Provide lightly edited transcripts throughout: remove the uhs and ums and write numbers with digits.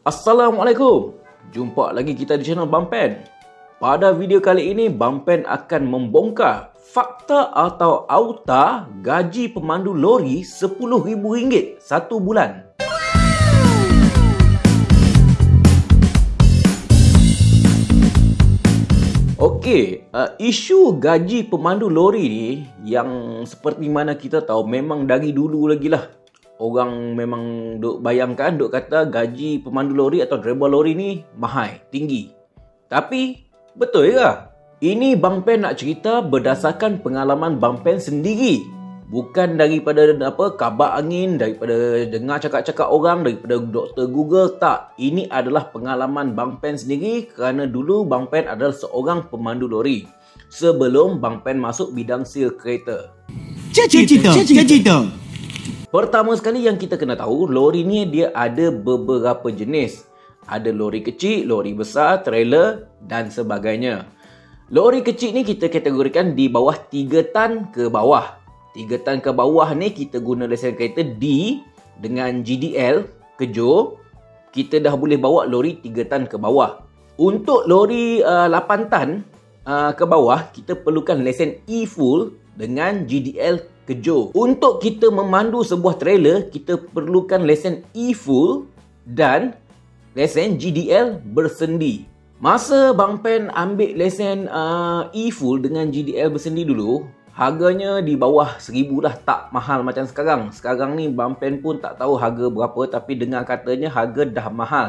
Assalamualaikum. Jumpa lagi kita di channel Bang Pen. Pada video kali ini, Bang Pen akan membongkar fakta atau auta gaji pemandu lori RM10,000 satu bulan. Okey, isu gaji pemandu lori ni yang seperti mana kita tahu memang dari dulu lagi lah. Orang memang duk bayangkan, duk kata gaji pemandu lori atau driver lori ni mahal, tinggi. Tapi, betul ke? Ini Bang Pen nak cerita berdasarkan pengalaman Bang Pen sendiri. Bukan daripada kabar angin, daripada dengar cakap-cakap orang, daripada Dr. Google, tak. Ini adalah pengalaman Bang Pen sendiri kerana dulu Bang Pen adalah seorang pemandu lori. Sebelum Bang Pen masuk bidang sale kereta. Cerita. Pertama sekali yang kita kena tahu, lori ni dia ada beberapa jenis. Ada lori kecil, lori besar, trailer dan sebagainya. Lori kecil ni kita kategorikan di bawah 3 tan ke bawah. 3 tan ke bawah ni kita guna lesen kereta D dengan GDL, kejo. Kita dah boleh bawa lori 3 tan ke bawah. Untuk lori 8 tan ke bawah, kita perlukan lesen E full dengan GDL kejo. Untuk kita memandu sebuah trailer, kita perlukan lesen E full dan lesen GDL bersendi. Masa Bang Pen ambil lesen E full dengan GDL bersendi dulu, harganya di bawah 1,000 lah, tak mahal macam sekarang. Sekarang ni Bang Pen pun tak tahu harga berapa, tapi dengar katanya harga dah mahal.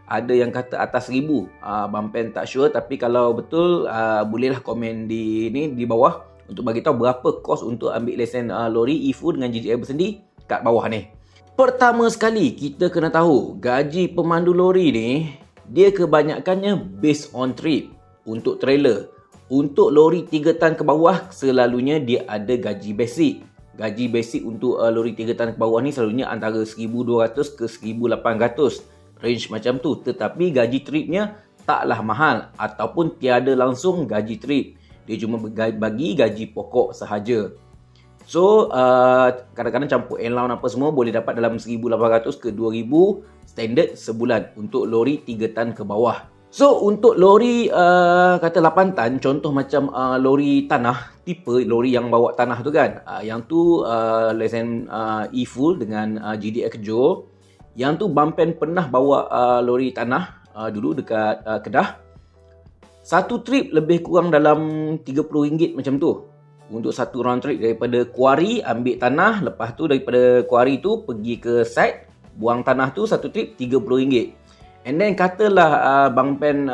Ada yang kata atas 1,000. Bang Pen tak sure, tapi kalau betul bolehlah komen di bawah untuk bagi tahu berapa kos untuk ambil lesen lori E full dengan GDL bersendi kat bawah ni. Pertama sekali kita kena tahu gaji pemandu lori ni dia kebanyakannya based on trip. Untuk trailer, untuk lori 3 tan ke bawah selalunya dia ada gaji basic. Gaji basic untuk lori 3 tan ke bawah ni selalunya antara 1,200 ke 1,800, range macam tu. Tetapi gaji tripnya taklah mahal ataupun tiada langsung gaji trip. Dia cuma bagi gaji pokok sahaja. So, kadang-kadang campur allowance apa semua boleh dapat dalam 1,800 ke 2,000 standard sebulan untuk lori 3 tan ke bawah. So, untuk lori kata 8 tan, contoh macam lori tanah, tipe lori yang bawa tanah tu kan. Yang tu lesen E full dengan GDL kejo. Yang tu Bang Pen pernah bawa lori tanah dulu dekat Kedah. Satu trip lebih kurang dalam RM30 macam tu. Untuk satu round trip daripada kuari ambil tanah, lepas tu daripada kuari tu pergi ke site, buang tanah tu, satu trip RM30. And then katalah Bang Pen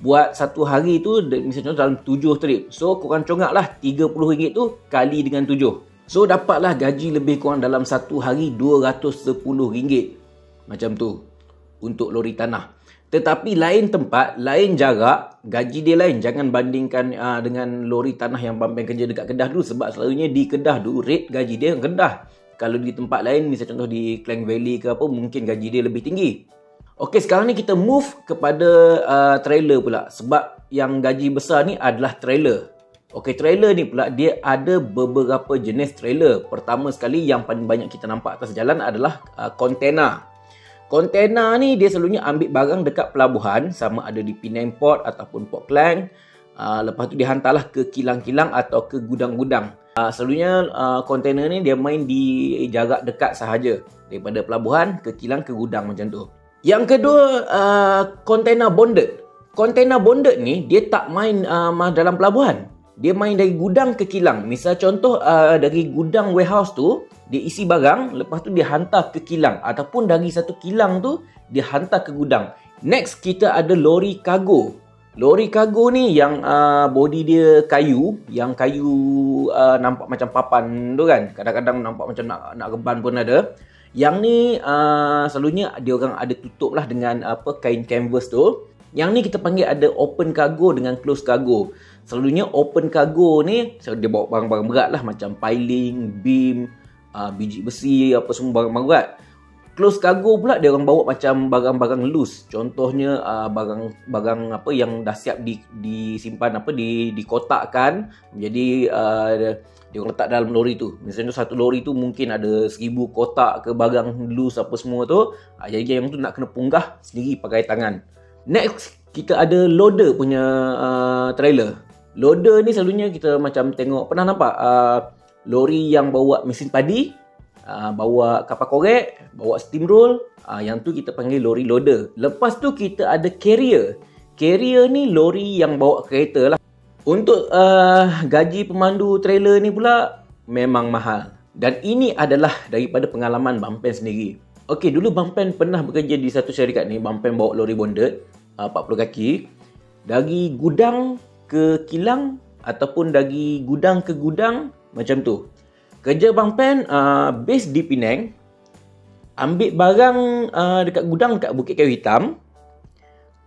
buat satu hari tu misalnya dalam 7 trip. So korang congak lah RM30 tu kali dengan 7. So dapatlah gaji lebih kurang dalam satu hari RM210. Macam tu untuk lori tanah. Tetapi lain tempat, lain jarak, gaji dia lain. Jangan bandingkan dengan lori tanah yang Bang Pen kerja dekat Kedah dulu. Sebab selalunya di Kedah dulu rate gaji dia rendah. Kalau di tempat lain, misalnya contoh di Klang Valley ke apa, mungkin gaji dia lebih tinggi. Okey, sekarang ni kita move kepada trailer pula. Sebab yang gaji besar ni adalah trailer. Okey, trailer ni pula dia ada beberapa jenis trailer. Pertama sekali yang paling banyak kita nampak atas jalan adalah kontena. Kontena ni dia selalunya ambil barang dekat pelabuhan, sama ada di Penang Port ataupun Port Klang. Lepas tu dihantarlah ke kilang-kilang atau ke gudang-gudang. Selalunya kontena ni dia main di jarak dekat sahaja, daripada pelabuhan ke kilang ke gudang macam tu. Yang kedua, kontena bonded. Kontena bonded ni dia tak main dalam pelabuhan. Dia main dari gudang ke kilang. Misal contoh dari gudang warehouse tu, dia isi barang, lepas tu dia hantar ke kilang. Ataupun dari satu kilang tu, dia hantar ke gudang. Next, kita ada lori kargo. Lori kargo ni yang body dia kayu. Yang kayu nampak macam papan tu kan. Kadang-kadang nampak macam nak reban pun ada. Yang ni selalunya dia orang ada tutup lah dengan kain canvas tu. Yang ni kita panggil ada open cargo dengan close cargo. Selalunya open cargo ni dia bawa barang-barang berat lah, macam piling, beam, biji besi, apa semua barang-barang berat. Close cargo pula dia orang bawa macam barang-barang loose. Contohnya barang-barang apa yang dah siap disimpan dikotakkan menjadi Dia orang letak dalam lori tu. Misalnya satu lori tu mungkin ada 1000 kotak ke barang loose apa semua tu. Jadi yang tu nak kena punggah sendiri pakai tangan. Next, kita ada loader punya trailer. Loader ni selalunya kita macam tengok, pernah nampak lori yang bawa mesin padi, bawa kapak korek, bawa steamroll, yang tu kita panggil lori loader. Lepas tu kita ada carrier. Carrier ni lori yang bawa kereta lah. Untuk gaji pemandu trailer ni pula memang mahal. Dan ini adalah daripada pengalaman Bang Pen sendiri. Okey, dulu Bang Pen pernah bekerja di satu syarikat ni. Bang Pen bawa lori bonded 40 kaki dari gudang ke kilang ataupun dari gudang ke gudang, macam tu. Kerja Bang Pen base di Penang, ambil barang dekat gudang dekat Bukit Kayu Hitam,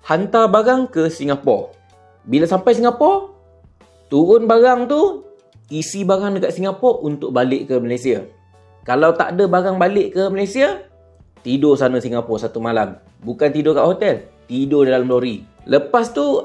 hantar barang ke Singapura. Bila sampai Singapura, turun barang tu, isi barang dekat Singapura untuk balik ke Malaysia. Kalau tak ada barang balik ke Malaysia, tidur sana Singapura satu malam. Bukan tidur kat hotel, tidur dalam lori. Lepas tu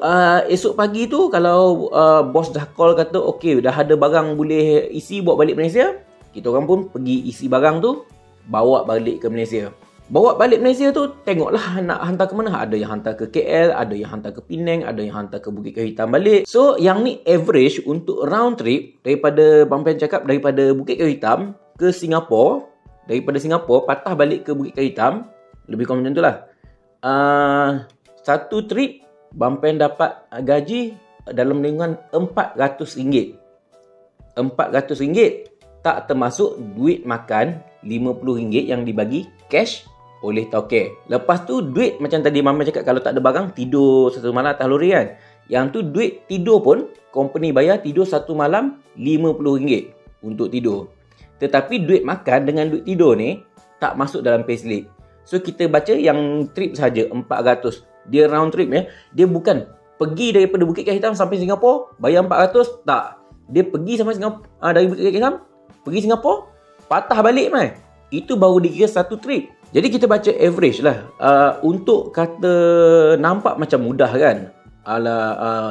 esok pagi tu, kalau bos dah call kata okey, dah ada barang boleh isi bawa balik Malaysia, kita orang pun pergi isi barang tu, bawa balik ke Malaysia. Bawa balik Malaysia tu, tengoklah nak hantar ke mana. Ada yang hantar ke KL, ada yang hantar ke Penang, ada yang hantar ke Bukit Kayu Hitam balik. So, yang ni average untuk round trip daripada, Bang Pen cakap, daripada Bukit Kayu Hitam ke Singapura, daripada Singapura patah balik ke Bukit Kayu Hitam, lebih kurang macam tu lah. Satu trip, Bang Pen dapat gaji dalam lingkungan RM400. RM400 tak termasuk duit makan RM50 yang dibagi cash oleh tauke. Lepas tu duit macam tadi Mama cakap, kalau tak ada barang tidur satu malam atas lori kan. Yang tu duit tidur pun company bayar, tidur satu malam RM50 untuk tidur. Tetapi duit makan dengan duit tidur ni tak masuk dalam payslip. So kita baca yang trip saja RM400. Dia round trip ya. Dia bukan pergi daripada Bukit Kayu Hitam sampai Singapura bayar RM400, tak. Dia pergi sampai Singapura, dari Bukit Kayu Hitam pergi Singapura, patah balik mai. Itu baru dikira satu trip. Jadi kita baca average lah. Untuk kata nampak macam mudah kan.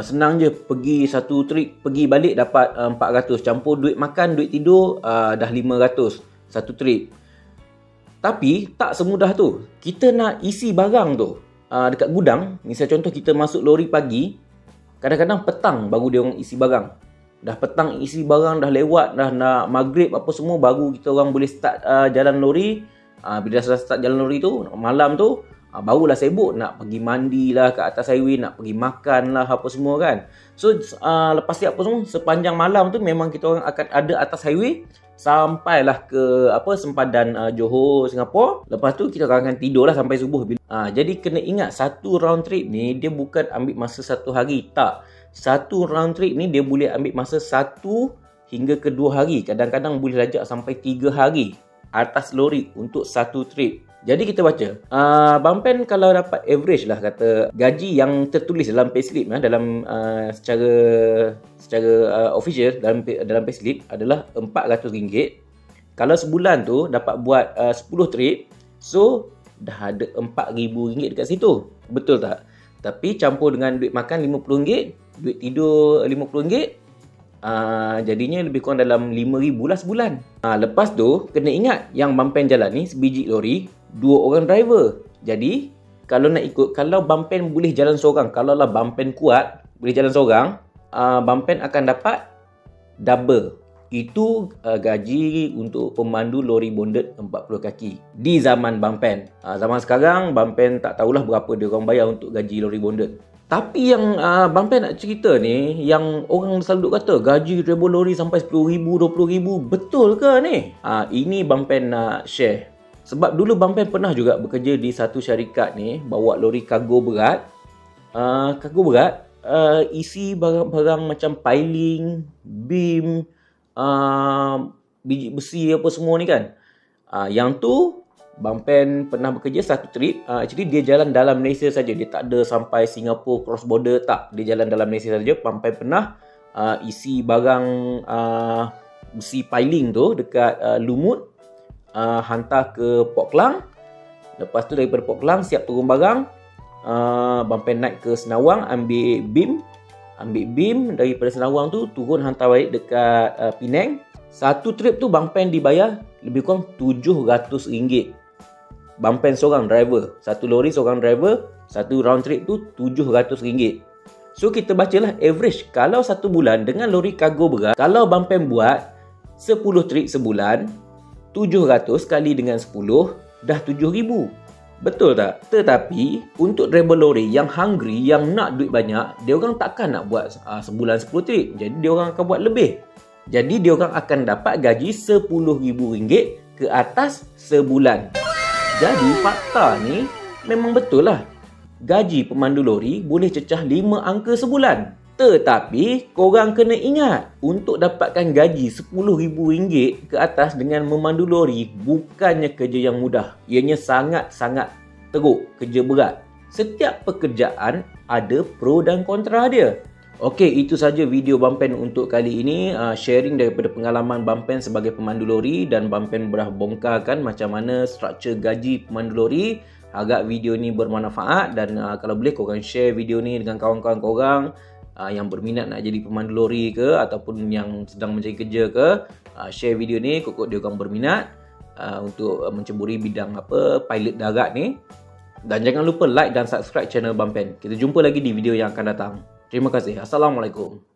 Senang je pergi satu trip, pergi balik dapat 400. Campur duit makan, duit tidur, dah 500 satu trip. Tapi tak semudah tu. Kita nak isi barang tu dekat gudang. Misal contoh kita masuk lori pagi, kadang-kadang petang baru dia orang isi barang. Dah petang isi barang, dah lewat, dah nak maghrib apa semua, baru kita orang boleh start jalan lori. Bila dah start jalan lori tu, malam tu, barulah sibuk nak pergi mandi lah kat atas highway, nak pergi makan lah apa semua kan. So lepas siap apa semua, sepanjang malam tu memang kita orang akan ada atas highway sampailah ke sempadan Johor, Singapura. Lepas tu kita akan tidur lah sampai subuh. Jadi kena ingat, satu round trip ni dia bukan ambil masa satu hari, tak. Satu round trip ni dia boleh ambil masa 1 hingga ke 2 hari. Kadang-kadang boleh lajak sampai 3 hari atas lori untuk satu trip. Jadi kita baca, Bang Pen kalau dapat average lah kata gaji yang tertulis dalam payslip dalam secara official dalam payslip adalah RM400. Kalau sebulan tu dapat buat 10 trip, so dah ada RM4,000 dekat situ. Betul tak? Tapi campur dengan duit makan RM50, duit tidur RM50, jadinya lebih kurang dalam RM5,000 lah sebulan. Lepas tu kena ingat yang Bang Pen jalan ni sebiji lori, 2 orang driver. Jadi kalau nak ikut, kalau Bang Pen boleh jalan seorang, kalau lah Bang Pen kuat boleh jalan seorang, Bang Pen akan dapat double. Itu gaji untuk pemandu lori bonded 40 kaki di zaman Bang Pen. Zaman sekarang Bang Pen tak tahulah berapa dia orang bayar untuk gaji lori bonded. Tapi yang Bang Pen nak cerita ni, yang orang selalu kata gaji driver lori sampai RM10,000, RM20,000, betul ke ni? Ini Bang Pen nak share. Sebab dulu Bang Pen pernah juga bekerja di satu syarikat ni, bawa lori kargo berat. Isi barang-barang macam piling, beam, biji besi apa semua ni kan. Yang tu Bang Pen pernah bekerja satu trip. Actually dia jalan dalam Malaysia saja. Dia tak ada sampai Singapura cross border, tak. Dia jalan dalam Malaysia saja. Bang Pen pernah isi barang besi piling tu dekat Lumut, hantar ke Port Klang. Lepas tu daripada Port Klang siap turun barang, Bang Pen naik ke Senawang, ambil beam daripada Senawang tu turun hantar balik dekat Penang. Satu trip tu Bang Pen dibayar lebih kurang RM700. Bang Pen seorang driver. Satu lori seorang driver, satu round trip tu RM700. So kita bacalah average. Kalau satu bulan dengan lori kargo berat, kalau Bang Pen buat 10 trip sebulan, 700 kali dengan 10 dah 7,000. Betul tak? Tetapi untuk driver lori yang hungry, yang nak duit banyak, dia orang takkan nak buat sebulan 10 trip. Jadi dia orang akan buat lebih. Jadi dia orang akan dapat gaji RM10,000 ke atas sebulan. Jadi fakta ni memang betul lah. Gaji pemandu lori boleh cecah 5 angka sebulan. Tetapi korang kena ingat, untuk dapatkan gaji RM10,000 ke atas dengan memandu lori bukannya kerja yang mudah. Ianya sangat-sangat teruk, kerja berat. Setiap pekerjaan ada pro dan kontra dia. Okey, itu saja video Bang Pen untuk kali ini. Sharing daripada pengalaman Bang Pen sebagai pemandu lori, dan Bang Pen berah bongkarkan macam mana struktur gaji pemandu lori. Harap video ni bermanfaat, dan kalau boleh korang share video ni dengan kawan-kawan korang yang berminat nak jadi pemandu lori ke, ataupun yang sedang mencari kerja ke. Share video ni kok dia orang berminat untuk menceburi bidang pilot darat ni. Dan jangan lupa like dan subscribe channel Bang Pen. Kita jumpa lagi di video yang akan datang. Terima kasih. Assalamualaikum.